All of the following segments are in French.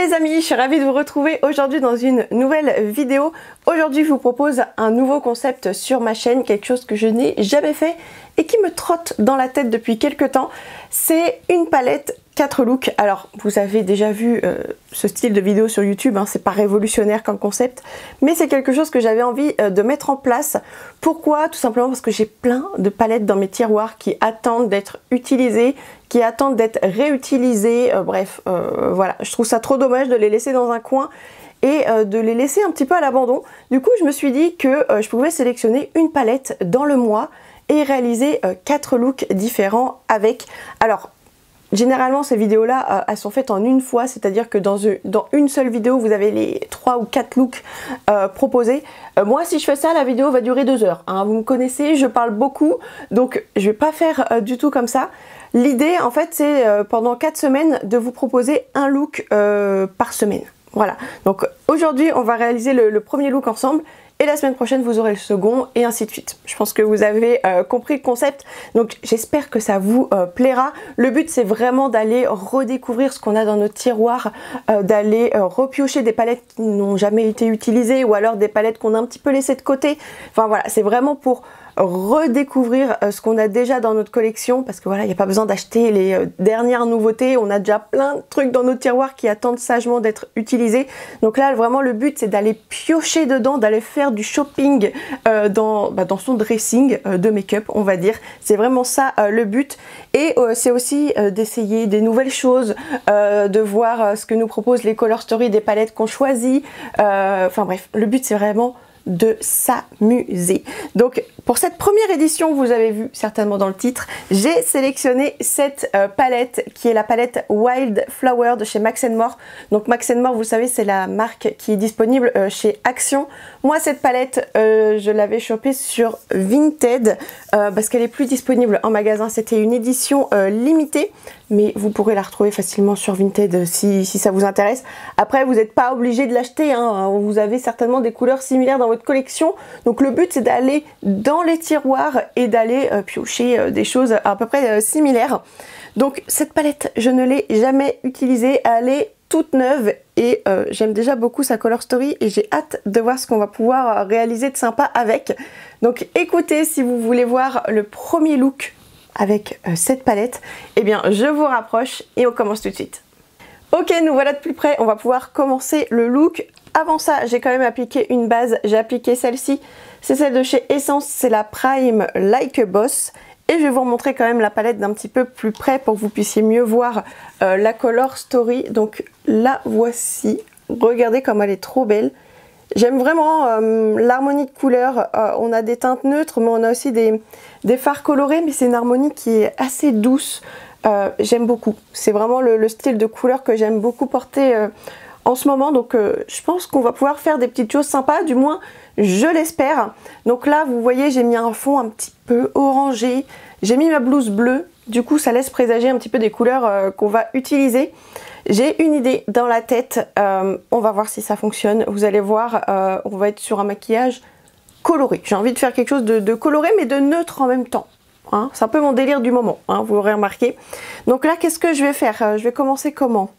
les amis, je suis ravie de vous retrouver aujourd'hui dans une nouvelle vidéo. Aujourd'hui je vous propose un nouveau concept sur ma chaîne, quelque chose que je n'ai jamais fait et qui me trotte dans la tête depuis quelques temps. C'est une palette 4 looks. Alors vous avez déjà vu ce style de vidéo sur YouTube, hein, c'est pas révolutionnaire comme concept, mais c'est quelque chose que j'avais envie de mettre en place. Pourquoi? Tout simplement parce que j'ai plein de palettes dans mes tiroirs qui attendent d'être utilisées, qui attendent d'être réutilisées, voilà, je trouve ça trop dommage de les laisser dans un coin et de les laisser un petit peu à l'abandon. Du coup je me suis dit que je pouvais sélectionner une palette dans le mois et réaliser 4 looks différents avec. Alors généralement ces vidéos là elles sont faites en une fois, c'est à dire que dans une seule vidéo vous avez les 3 ou 4 looks proposés. Moi si je fais ça, la vidéo va durer 2 heures, hein. Vous me connaissez, je parle beaucoup, donc je vais pas faire du tout comme ça. L'idée en fait c'est pendant 4 semaines de vous proposer un look par semaine. Voilà, donc aujourd'hui on va réaliser le premier look ensemble et la semaine prochaine vous aurez le second et ainsi de suite. Je pense que vous avez compris le concept, donc j'espère que ça vous plaira. Le but c'est vraiment d'aller redécouvrir ce qu'on a dans notre tiroir, d'aller repiocher des palettes qui n'ont jamais été utilisées ou alors des palettes qu'on a un petit peu laissées de côté. Enfin voilà, c'est vraiment pour redécouvrir ce qu'on a déjà dans notre collection, parce que voilà, il n'y a pas besoin d'acheter les dernières nouveautés, on a déjà plein de trucs dans notre tiroir qui attendent sagement d'être utilisés. Donc là vraiment le but c'est d'aller piocher dedans, d'aller faire du shopping dans son dressing de make-up, on va dire. C'est vraiment ça le but, et c'est aussi d'essayer des nouvelles choses, de voir ce que nous proposent les color story des palettes qu'on choisit. Enfin bref, le but c'est vraiment de s'amuser. Donc pour cette première édition, vous avez vu certainement dans le titre, j'ai sélectionné cette palette qui est la palette Wild Flower de chez Max & More. Donc Max & More, vous savez, c'est la marque qui est disponible chez Action. Moi cette palette je l'avais chopée sur Vinted parce qu'elle est plus disponible en magasin. C'était une édition limitée, mais vous pourrez la retrouver facilement sur Vinted si ça vous intéresse. Après vous n'êtes pas obligé de l'acheter, hein. Vous avez certainement des couleurs similaires dans votre collection, donc le but c'est d'aller dans les tiroirs et d'aller piocher des choses à peu près similaires. Donc cette palette je ne l'ai jamais utilisée, elle est toute neuve et j'aime déjà beaucoup sa color story et j'ai hâte de voir ce qu'on va pouvoir réaliser de sympa avec. Donc écoutez, si vous voulez voir le premier look avec cette palette, eh bien je vous rapproche et on commence tout de suite. Ok, nous voilà de plus près, on va pouvoir commencer le look. Avant ça, j'ai quand même appliqué une base, j'ai appliqué celle-ci, c'est celle de chez Essence, c'est la Prime Like a Boss. Et je vais vous remontrer quand même la palette d'un petit peu plus près pour que vous puissiez mieux voir la color story. Donc la voici, regardez comme elle est trop belle. J'aime vraiment l'harmonie de couleurs, on a des teintes neutres mais on a aussi des fards colorés, mais c'est une harmonie qui est assez douce. J'aime beaucoup, c'est vraiment le style de couleur que j'aime beaucoup porter en ce moment, donc je pense qu'on va pouvoir faire des petites choses sympas, du moins je l'espère. Donc là vous voyez, j'ai mis un fond un petit peu orangé, j'ai mis ma blouse bleue, du coup ça laisse présager un petit peu des couleurs qu'on va utiliser. J'ai une idée dans la tête, on va voir si ça fonctionne. Vous allez voir, on va être sur un maquillage coloré. J'ai envie de faire quelque chose de coloré mais de neutre en même temps, hein. C'est un peu mon délire du moment, hein, vous l'aurez remarqué. Donc là qu'est-ce que je vais faire? Je vais commencer comment?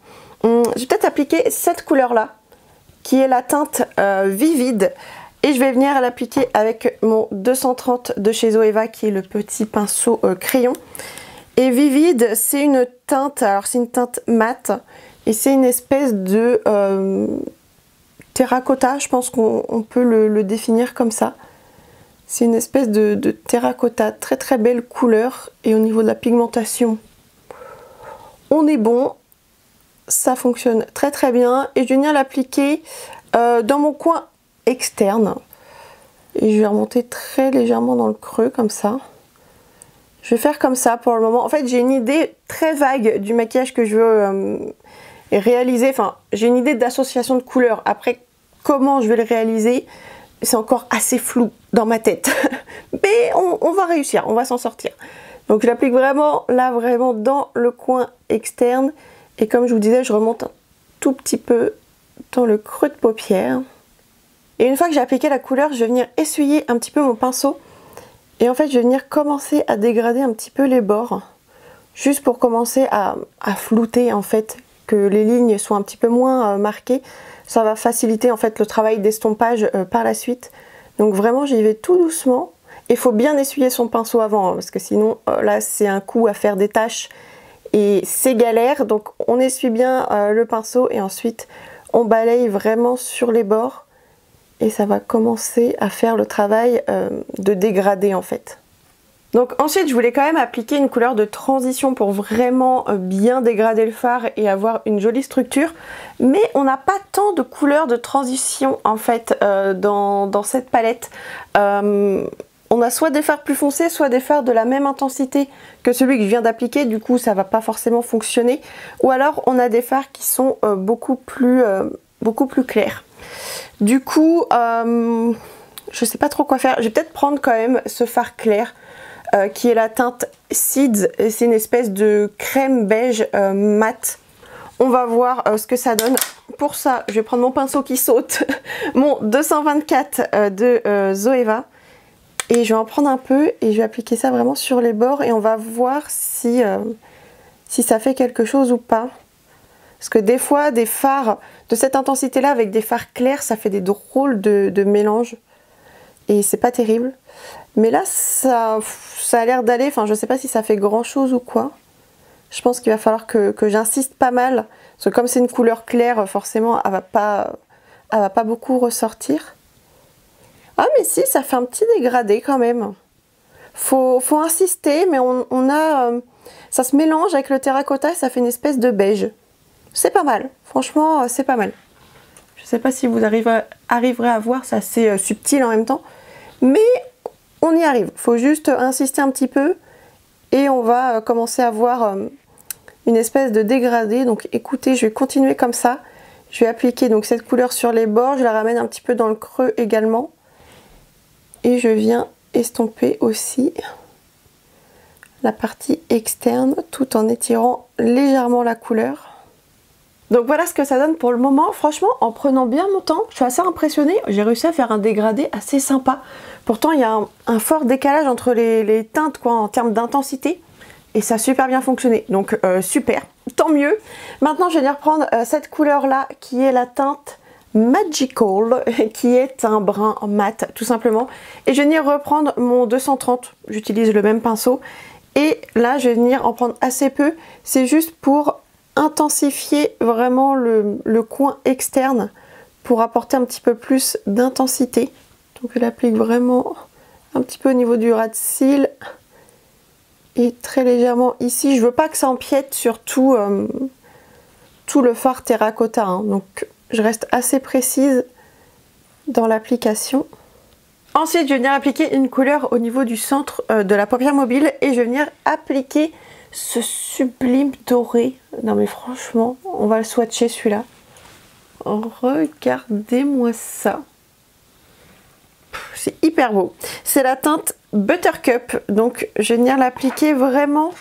Je vais peut-être appliquer cette couleur là qui est la teinte Vivide, et je vais venir l'appliquer avec mon 230 de chez Zoeva qui est le petit pinceau crayon. Et Vivide c'est une teinte, alors c'est une teinte mate et c'est une espèce de terracotta, je pense qu'on peut le définir comme ça. C'est une espèce de terracotta, très très belle couleur, et au niveau de la pigmentation on est bon. Ça fonctionne très très bien, et je vais venir l'appliquer dans mon coin externe et je vais remonter très légèrement dans le creux comme ça. Je vais faire comme ça pour le moment. En fait j'ai une idée très vague du maquillage que je veux réaliser, enfin j'ai une idée d'association de couleurs. Après comment je vais le réaliser c'est encore assez flou dans ma tête mais on va réussir, on va s'en sortir. Donc je l'applique vraiment là, vraiment dans le coin externe. Et comme je vous disais, je remonte un tout petit peu dans le creux de paupière. Et une fois que j'ai appliqué la couleur, je vais venir essuyer un petit peu mon pinceau. Et en fait, je vais venir commencer à dégrader un petit peu les bords. Juste pour commencer à flouter en fait que les lignes soient un petit peu moins marquées. Ça va faciliter en fait le travail d'estompage par la suite. Donc vraiment j'y vais tout doucement. Il faut bien essuyer son pinceau avant, hein, parce que sinon là c'est un coup à faire des taches et c'est galère. Donc on essuie bien le pinceau et ensuite on balaye vraiment sur les bords. Et ça va commencer à faire le travail de dégradé en fait. Donc ensuite je voulais quand même appliquer une couleur de transition pour vraiment bien dégrader le fard et avoir une jolie structure. Mais on n'a pas tant de couleurs de transition en fait dans cette palette. On a soit des fards plus foncés, soit des fards de la même intensité que celui que je viens d'appliquer. Du coup ça va pas forcément fonctionner. Ou alors on a des fards qui sont beaucoup plus clairs. Du coup je sais pas trop quoi faire. Je vais peut-être prendre quand même ce fard clair. Qui est la teinte Seeds, et c'est une espèce de crème beige mat. On va voir ce que ça donne. Pour ça, je vais prendre mon pinceau qui saute, mon 224 de Zoeva, et je vais en prendre un peu et je vais appliquer ça vraiment sur les bords et on va voir si ça fait quelque chose ou pas. Parce que des fois, des fards de cette intensité-là avec des fards clairs, ça fait des drôles de mélange et c'est pas terrible. Mais là, ça a l'air d'aller. Enfin, je sais pas si ça fait grand chose ou quoi. Je pense qu'il va falloir que j'insiste pas mal. Parce que comme c'est une couleur claire, forcément, elle va pas beaucoup ressortir. Ah, mais si, ça fait un petit dégradé quand même. Faut insister, mais ça se mélange avec le terracotta et ça fait une espèce de beige. C'est pas mal. Franchement, c'est pas mal. Je sais pas si vous arriverez à voir, c'est assez subtil en même temps. Mais on y arrive, il faut juste insister un petit peu et on va commencer à voir une espèce de dégradé. Donc écoutez, je vais continuer comme ça. Je vais appliquer donc cette couleur sur les bords, je la ramène un petit peu dans le creux également. Et je viens estomper aussi la partie externe tout en étirant légèrement la couleur. Donc voilà ce que ça donne pour le moment. Franchement, en prenant bien mon temps, je suis assez impressionnée. J'ai réussi à faire un dégradé assez sympa. Pourtant, il y a un fort décalage entre les teintes quoi, en termes d'intensité. Et ça a super bien fonctionné. Donc super, tant mieux. Maintenant, je vais venir prendre cette couleur-là qui est la teinte Magical, qui est un brun mat tout simplement. Et je vais venir reprendre mon 230. J'utilise le même pinceau. Et là, je vais venir en prendre assez peu. C'est juste pour intensifier vraiment le coin externe pour apporter un petit peu plus d'intensité. Donc je l'applique vraiment un petit peu au niveau du ras de cils et très légèrement ici. Je veux pas que ça empiète sur tout le fard terracotta, hein. Donc je reste assez précise dans l'application. Ensuite je vais venir appliquer une couleur au niveau du centre de la paupière mobile et je vais venir appliquer ce sublime doré. Non mais franchement, on va le swatcher celui-là. Regardez-moi ça. C'est hyper beau. C'est la teinte Buttercup. Donc je vais venir l'appliquer vraiment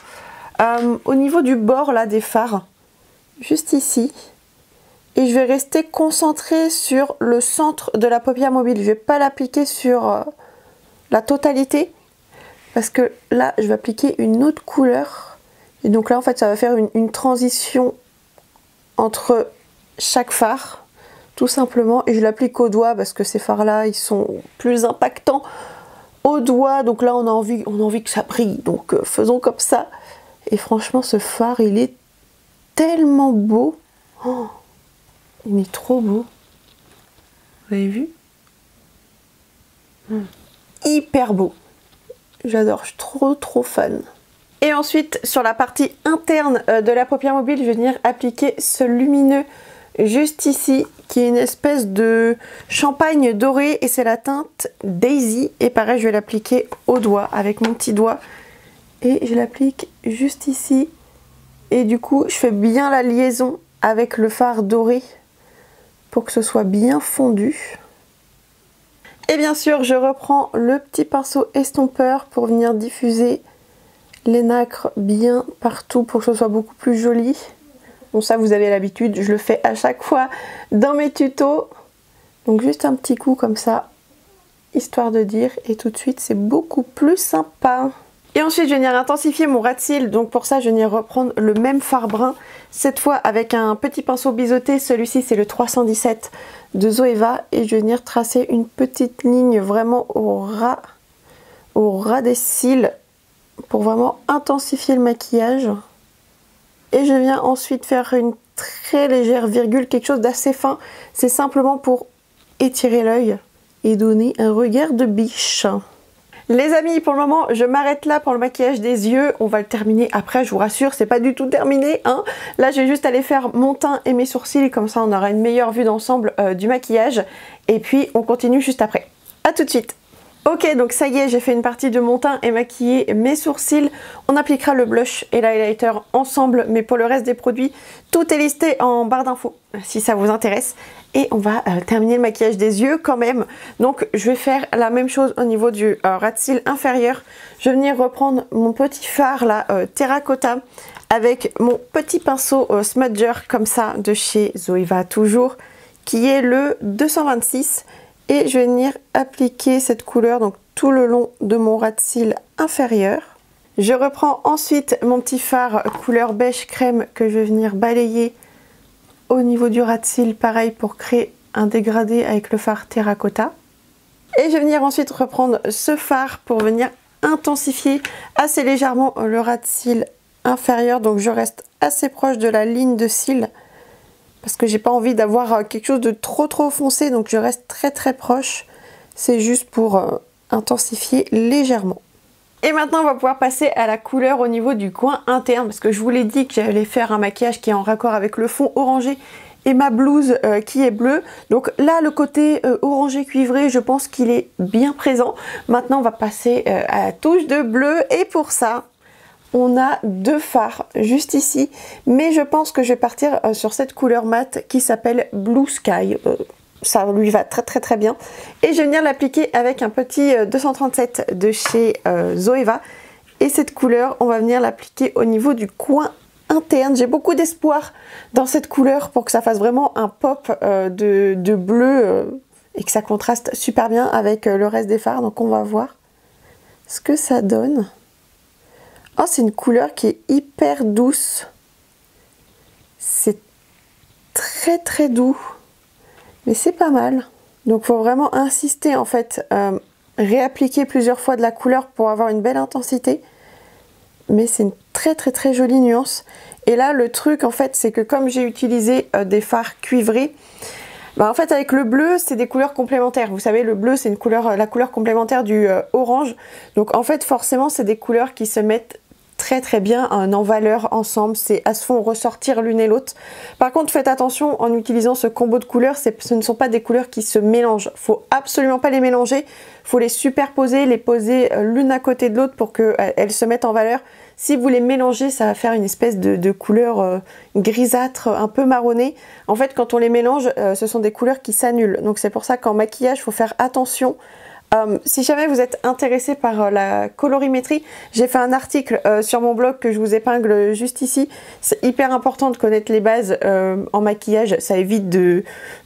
au niveau du bord là des fards. Juste ici. Et je vais rester concentrée sur le centre de la paupière mobile. Je ne vais pas l'appliquer sur la totalité. Parce que là, je vais appliquer une autre couleur. Et donc là, en fait, ça va faire une transition entre chaque fard, tout simplement. Et je l'applique au doigt parce que ces fards-là, ils sont plus impactants au doigt. Donc là, on a envie que ça brille. Donc faisons comme ça. Et franchement, ce fard, il est tellement beau. Oh, il est trop beau. Vous avez vu? Hyper beau. J'adore, je suis trop fan. Et ensuite, sur la partie interne de la paupière mobile, je vais venir appliquer ce lumineux juste ici, qui est une espèce de champagne doré, et c'est la teinte Daisy. Et pareil, je vais l'appliquer au doigt, avec mon petit doigt. Et je l'applique juste ici. Et du coup, je fais bien la liaison avec le fard doré, pour que ce soit bien fondu. Et bien sûr, je reprends le petit pinceau estompeur pour venir diffuser les nacres bien partout pour que ce soit beaucoup plus joli. Bon, ça vous avez l'habitude, je le fais à chaque fois dans mes tutos. Donc juste un petit coup comme ça, histoire de dire, et tout de suite c'est beaucoup plus sympa. Et ensuite, je vais venir intensifier mon ras de cils. Donc pour ça, je vais venir reprendre le même fard brun. Cette fois avec un petit pinceau biseauté. Celui-ci, c'est le 317 de Zoeva. Et je vais venir tracer une petite ligne vraiment au ras des cils pour vraiment intensifier le maquillage. Et je viens ensuite faire une très légère virgule, quelque chose d'assez fin. C'est simplement pour étirer l'œil et donner un regard de biche. Les amis, pour le moment, je m'arrête là pour le maquillage des yeux. On va le terminer après, je vous rassure, c'est pas du tout terminé, hein. Là, je vais juste aller faire mon teint et mes sourcils, comme ça on aura une meilleure vue d'ensemble du maquillage. Et puis, on continue juste après. A tout de suite. Ok, donc ça y est, j'ai fait une partie de mon teint et maquillé mes sourcils. On appliquera le blush et l'highlighter ensemble, mais pour le reste des produits, tout est listé en barre d'infos, si ça vous intéresse. Et on va terminer le maquillage des yeux quand même. Donc je vais faire la même chose au niveau du ras de cils inférieur. Je vais venir reprendre mon petit fard là, terracotta, avec mon petit pinceau smudger comme ça de chez Zoeva toujours, qui est le 226. Et je vais venir appliquer cette couleur donc tout le long de mon ras de cils inférieur. Je reprends ensuite mon petit fard couleur beige crème que je vais venir balayer au niveau du ras de cils, pareil pour créer un dégradé avec le fard terracotta. Et je vais venir ensuite reprendre ce fard pour venir intensifier assez légèrement le ras de cils inférieur. Donc je reste assez proche de la ligne de cils parce que j'ai pas envie d'avoir quelque chose de trop foncé, donc je reste très proche. C'est juste pour intensifier légèrement. Et maintenant on va pouvoir passer à la couleur au niveau du coin interne, parce que je vous l'ai dit que j'allais faire un maquillage qui est en raccord avec le fond orangé et ma blouse qui est bleue. Donc là le côté orangé cuivré, je pense qu'il est bien présent. Maintenant on va passer à la touche de bleu, et pour ça on a deux fards juste ici, mais je pense que je vais partir sur cette couleur mate qui s'appelle Blue Sky. Ça lui va très bien. Et je vais venir l'appliquer avec un petit 237 de chez Zoeva. Et cette couleur, on va venir l'appliquer au niveau du coin interne. J'ai beaucoup d'espoir dans cette couleur pour que ça fasse vraiment un pop de bleu et que ça contraste super bien avec le reste des fards. Donc on va voir ce que ça donne. Oh, c'est une couleur qui est hyper douce. C'est très doux. Mais c'est pas mal. Donc il faut vraiment insister en fait. Réappliquer plusieurs fois de la couleur pour avoir une belle intensité. Mais c'est une très jolie nuance. Et là le truc en fait c'est que comme j'ai utilisé des fards cuivrés, bah, en fait avec le bleu c'est des couleurs complémentaires. Vous savez, le bleu c'est une couleur, la couleur complémentaire du orange. Donc en fait forcément c'est des couleurs qui se mettent très bien en valeur ensemble, elles se font ressortir l'une et l'autre. Par contre faites attention en utilisant ce combo de couleurs, ce ne sont pas des couleurs qui se mélangent, faut absolument pas les mélanger, faut les superposer, les poser l'une à côté de l'autre pour qu'elles se mettent en valeur. Si vous les mélangez, ça va faire une espèce de couleur grisâtre, un peu marronnée. En fait quand on les mélange, ce sont des couleurs qui s'annulent, donc c'est pour ça qu'en maquillage il faut faire attention. Si jamais vous êtes intéressé par la colorimétrie, j'ai fait un article sur mon blog que je vous épingle juste ici. C'est hyper important de connaître les bases en maquillage, ça évite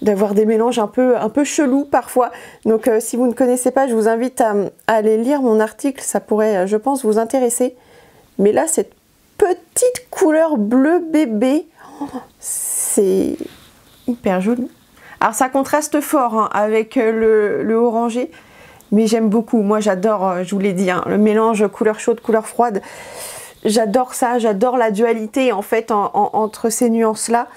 d'avoir des mélanges un peu chelous parfois. Donc si vous ne connaissez pas, je vous invite à aller lire mon article, ça pourrait je pense vous intéresser. Mais là cette petite couleur bleu bébé, c'est hyper joli. Alors ça contraste fort hein, avec le orangé. Mais j'aime beaucoup, moi j'adore, je vous l'ai dit, hein, le mélange couleur chaude, couleur froide. J'adore ça, j'adore la dualité en fait entre ces nuances là.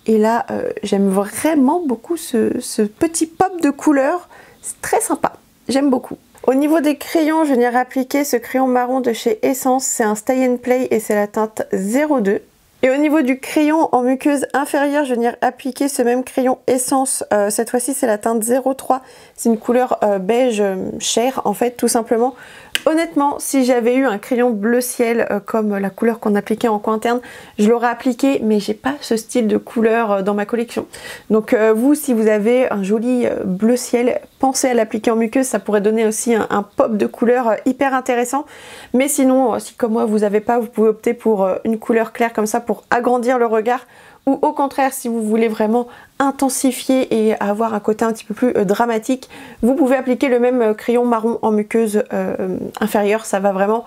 Et là, j'aime vraiment beaucoup ce petit pop de couleur, c'est très sympa, j'aime beaucoup. Au niveau des crayons, je vais venir appliquer ce crayon marron de chez Essence, c'est un Stay and Play et c'est la teinte 02. Et au niveau du crayon en muqueuse inférieure, je vais venir appliquer ce même crayon Essence. Cette fois-ci, c'est la teinte 03. C'est une couleur beige chair, en fait, tout simplement. Honnêtement, si j'avais eu un crayon bleu ciel comme la couleur qu'on appliquait en coin interne, je l'aurais appliqué, mais j'ai pas ce style de couleur dans ma collection. Donc vous, si vous avez un joli bleu ciel, pensez à l'appliquer en muqueuse, ça pourrait donner aussi un pop de couleur hyper intéressant. Mais sinon, si comme moi vous n'avez pas, vous pouvez opter pour une couleur claire comme ça pour agrandir le regard. Ou au contraire, si vous voulez vraiment intensifier et avoir un côté un petit peu plus dramatique, vous pouvez appliquer le même crayon marron en muqueuse inférieure. Ça va vraiment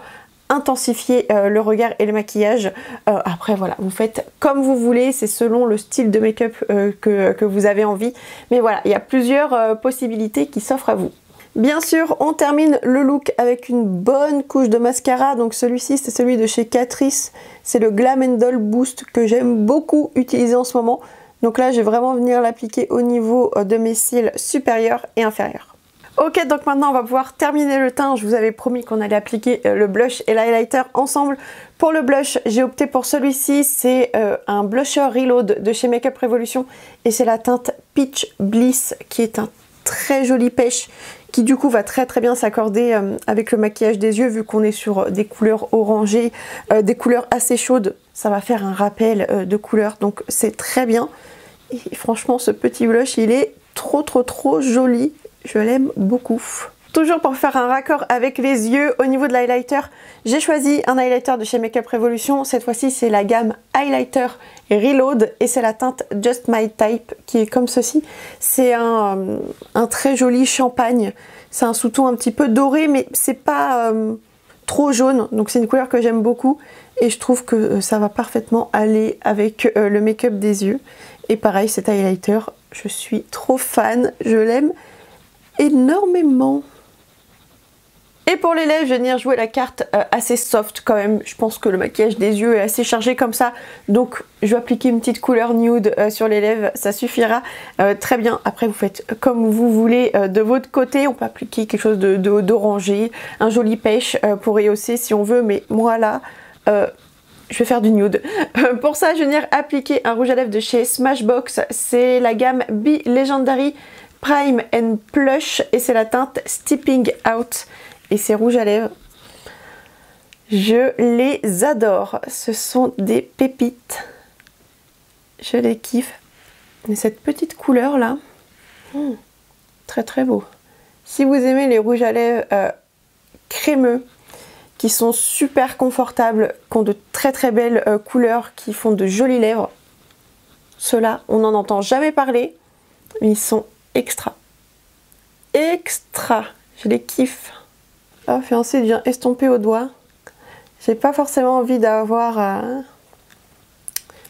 intensifier le regard et le maquillage. Après voilà, vous faites comme vous voulez, c'est selon le style de make-up que vous avez envie. Mais voilà, il y a plusieurs possibilités qui s'offrent à vous. Bien sûr, on termine le look avec une bonne couche de mascara. Donc celui-ci, c'est celui de chez Catrice. C'est le Glam & Doll Boost que j'aime beaucoup utiliser en ce moment. Donc là, je vais vraiment venir l'appliquer au niveau de mes cils supérieurs et inférieurs. Ok, donc maintenant on va pouvoir terminer le teint. Je vous avais promis qu'on allait appliquer le blush et l'highlighter ensemble. Pour le blush, j'ai opté pour celui-ci. C'est un blusher Reload de chez Makeup Revolution. Et c'est la teinte Peach Bliss qui est un très joli pêche qui du coup va très bien s'accorder avec le maquillage des yeux vu qu'on est sur des couleurs orangées, des couleurs assez chaudes. Ça va faire un rappel de couleurs, donc c'est très bien. Et franchement, ce petit blush, il est trop joli. Je l'aime beaucoup. Toujours pour faire un raccord avec les yeux, au niveau de l'highlighter, j'ai choisi un highlighter de chez Makeup Revolution. Cette fois-ci, c'est la gamme Highlighter Reload et c'est la teinte Just My Type qui est comme ceci. C'est un très joli champagne. C'est un sous-ton un petit peu doré, mais c'est pas trop jaune. Donc c'est une couleur que j'aime beaucoup et je trouve que ça va parfaitement aller avec le make-up des yeux. Et pareil, cet highlighter, je suis trop fan, je l'aime énormément. Et pour les lèvres, je vais venir jouer la carte assez soft quand même. Je pense que le maquillage des yeux est assez chargé comme ça. Donc je vais appliquer une petite couleur nude sur les lèvres. Ça suffira très bien. Après vous faites comme vous voulez de votre côté. On peut appliquer quelque chose d'orangé, un joli pêche pour rehausser si on veut. Mais moi là, je vais faire du nude. Pour ça, je vais venir appliquer un rouge à lèvres de chez Smashbox. C'est la gamme Be Legendary Prime and Plush. Et c'est la teinte Stepping Out. Et ces rouges à lèvres, je les adore. Ce sont des pépites. Je les kiffe. Et cette petite couleur là, très beau. Si vous aimez les rouges à lèvres crémeux, qui sont super confortables, qui ont de très belles couleurs, qui font de jolies lèvres, ceux-là, on n'en entend jamais parler, mais ils sont extra. Je les kiffe. Oh, fiancé devient estompé au doigt. J'ai pas forcément envie d'avoir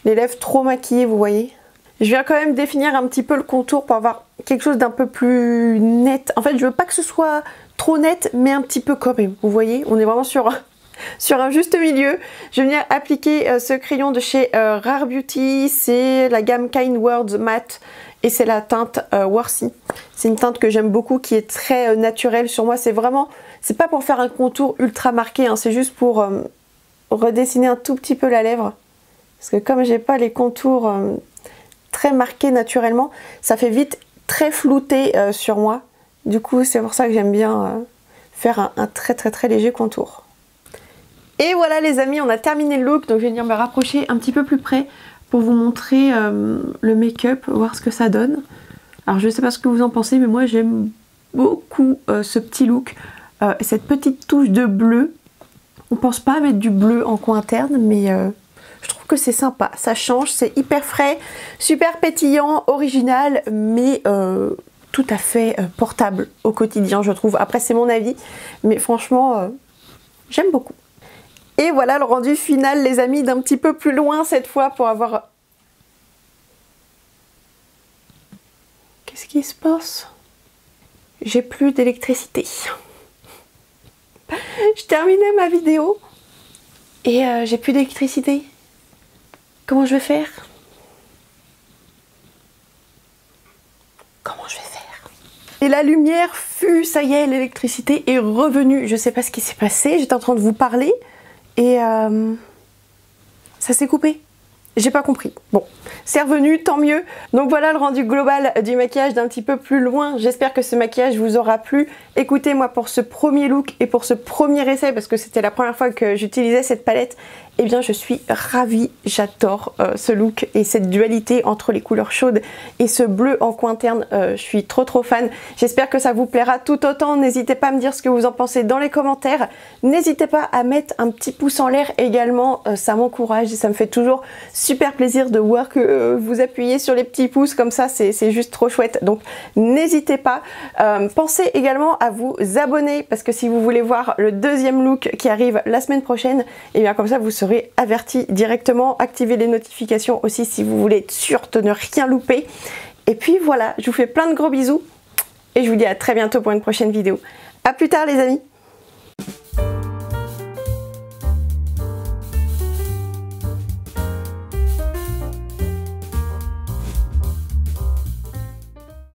les lèvres trop maquillées, vous voyez. Je viens quand même définir un petit peu le contour pour avoir quelque chose d'un peu plus net. En fait, je veux pas que ce soit trop net, mais un petit peu quand même. Vous voyez, on est vraiment sur un juste milieu. Je vais venir appliquer ce crayon de chez Rare Beauty. C'est la gamme Kind Words Matte. Et c'est la teinte Worthy. C'est une teinte que j'aime beaucoup, qui est très naturelle sur moi. C'est vraiment, c'est pas pour faire un contour ultra marqué, hein, c'est juste pour redessiner un tout petit peu la lèvre. Parce que comme j'ai pas les contours très marqués naturellement, ça fait vite très flouté sur moi. Du coup, c'est pour ça que j'aime bien faire un très léger contour. Et voilà les amis, on a terminé le look. Donc je vais venir me rapprocher un petit peu plus près pour vous montrer le make-up, voir ce que ça donne. Alors je sais pas ce que vous en pensez, mais moi j'aime beaucoup ce petit look, cette petite touche de bleu. On pense pas à mettre du bleu en coin interne, mais je trouve que c'est sympa, ça change, c'est hyper frais, super pétillant, original, mais tout à fait portable au quotidien, je trouve. Après c'est mon avis, mais franchement j'aime beaucoup. Et voilà le rendu final les amis, d'un petit peu plus loin cette fois pour avoir... Qu'est-ce qui se passe? J'ai plus d'électricité. Je terminais ma vidéo et j'ai plus d'électricité. Comment je vais faire? Comment je vais faire? Et la lumière fut, ça y est, l'électricité est revenue. Je sais pas ce qui s'est passé, j'étais en train de vous parler. Et ça s'est coupé. J'ai pas compris. Bon, c'est revenu, tant mieux. Donc voilà le rendu global du maquillage d'un petit peu plus loin. J'espère que ce maquillage vous aura plu. Écoutez, moi pour ce premier look et pour ce premier essai, parce que c'était la première fois que j'utilisais cette palette, eh bien je suis ravie, j'adore ce look et cette dualité entre les couleurs chaudes et ce bleu en coin terne, je suis trop fan. J'espère que ça vous plaira tout autant, n'hésitez pas à me dire ce que vous en pensez dans les commentaires, n'hésitez pas à mettre un petit pouce en l'air également, ça m'encourage et ça me fait toujours super plaisir de voir que vous appuyez sur les petits pouces comme ça, c'est juste trop chouette, donc n'hésitez pas. Pensez également à vous abonner parce que si vous voulez voir le deuxième look qui arrive la semaine prochaine, et bien comme ça vous serez averti directement. Activez les notifications aussi si vous voulez être sûr de ne rien louper. Et puis voilà, je vous fais plein de gros bisous et je vous dis à très bientôt pour une prochaine vidéo. À plus tard les amis.